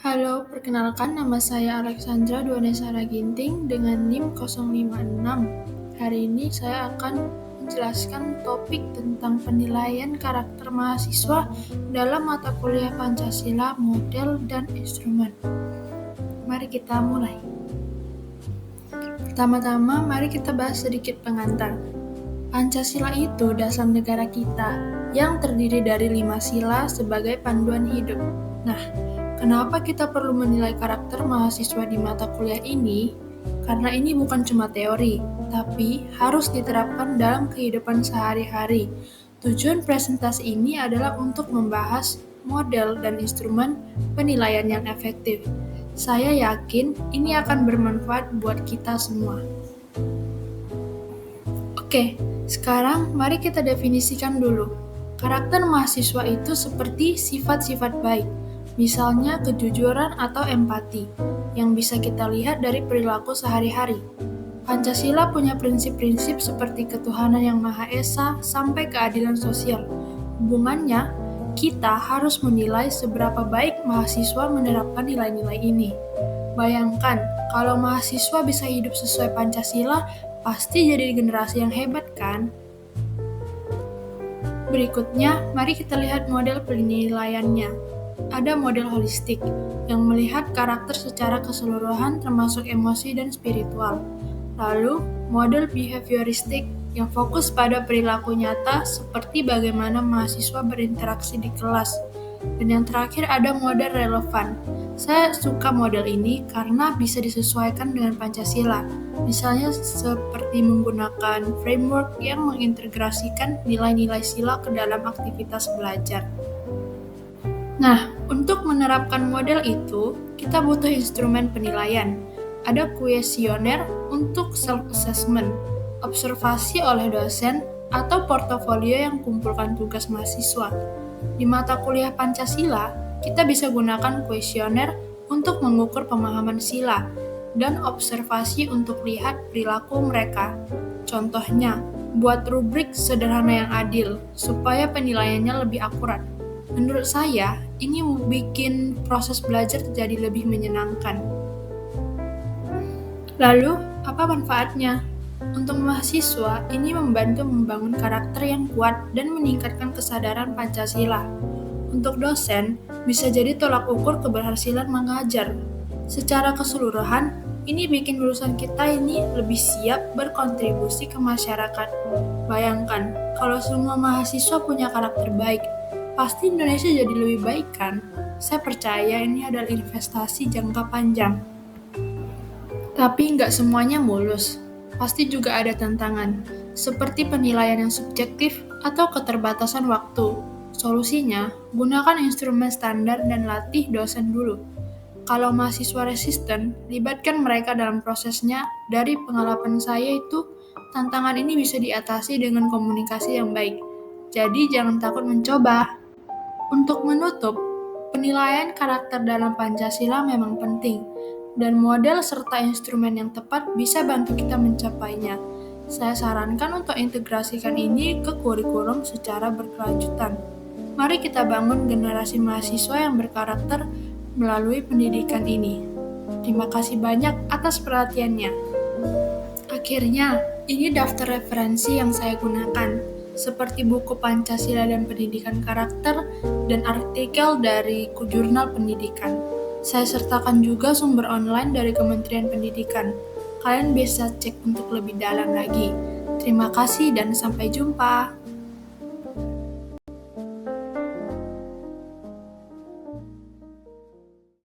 Halo, perkenalkan nama saya Alexandra Duanesara Ginting dengan NIM 056. Hari ini saya akan menjelaskan topik tentang penilaian karakter mahasiswa dalam mata kuliah Pancasila, model, dan instrumen. Mari kita mulai. Pertama-tama, mari kita bahas sedikit pengantar. Pancasila itu dasar negara kita yang terdiri dari 5 sila sebagai panduan hidup. Nah, kenapa kita perlu menilai karakter mahasiswa di mata kuliah ini? Karena ini bukan cuma teori, tapi harus diterapkan dalam kehidupan sehari-hari. Tujuan presentasi ini adalah untuk membahas model dan instrumen penilaian yang efektif. Saya yakin ini akan bermanfaat buat kita semua. Oke, sekarang mari kita definisikan dulu. Karakter mahasiswa itu seperti sifat-sifat baik, misalnya kejujuran atau empati, yang bisa kita lihat dari perilaku sehari-hari. Pancasila punya prinsip-prinsip seperti ketuhanan yang Maha Esa sampai keadilan sosial. Hubungannya, kita harus menilai seberapa baik mahasiswa menerapkan nilai-nilai ini. Bayangkan, kalau mahasiswa bisa hidup sesuai Pancasila, pasti jadi generasi yang hebat kan? Berikutnya, mari kita lihat model penilaiannya. Ada model holistik, yang melihat karakter secara keseluruhan termasuk emosi dan spiritual. Lalu, model behavioristik, yang fokus pada perilaku nyata seperti bagaimana mahasiswa berinteraksi di kelas. Dan yang terakhir ada model relevan. Saya suka model ini karena bisa disesuaikan dengan Pancasila. Misalnya seperti menggunakan framework yang mengintegrasikan nilai-nilai sila ke dalam aktivitas belajar. Nah, untuk menerapkan model itu, kita butuh instrumen penilaian. Ada kuesioner untuk self-assessment, observasi oleh dosen, atau portofolio yang kumpulkan tugas mahasiswa. Di mata kuliah Pancasila, kita bisa gunakan kuesioner untuk mengukur pemahaman sila, dan observasi untuk lihat perilaku mereka. Contohnya, buat rubrik sederhana yang adil, supaya penilaiannya lebih akurat. Menurut saya, ini bikin proses belajar jadi lebih menyenangkan. Lalu, apa manfaatnya? Untuk mahasiswa, ini membantu membangun karakter yang kuat dan meningkatkan kesadaran Pancasila. Untuk dosen, bisa jadi tolak ukur keberhasilan mengajar. Secara keseluruhan, ini bikin lulusan kita ini lebih siap berkontribusi ke masyarakat. Bayangkan, kalau semua mahasiswa punya karakter baik, pasti Indonesia jadi lebih baik kan? Saya percaya ini adalah investasi jangka panjang. Tapi nggak semuanya mulus. Pasti juga ada tantangan, seperti penilaian yang subjektif atau keterbatasan waktu. Solusinya, gunakan instrumen standar dan latih dosen dulu. Kalau mahasiswa resisten, libatkan mereka dalam prosesnya. Dari pengalaman saya itu, tantangan ini bisa diatasi dengan komunikasi yang baik. Jadi jangan takut mencoba. Untuk menutup, penilaian karakter dalam Pancasila memang penting, dan model serta instrumen yang tepat bisa bantu kita mencapainya. Saya sarankan untuk integrasikan ini ke kurikulum secara berkelanjutan. Mari kita bangun generasi mahasiswa yang berkarakter melalui pendidikan ini. Terima kasih banyak atas perhatiannya. Akhirnya, ini daftar referensi yang saya gunakan, seperti buku Pancasila dan Pendidikan Karakter dan artikel dari Jurnal Pendidikan. Saya sertakan juga sumber online dari Kementerian Pendidikan. Kalian bisa cek untuk lebih dalam lagi. Terima kasih dan sampai jumpa.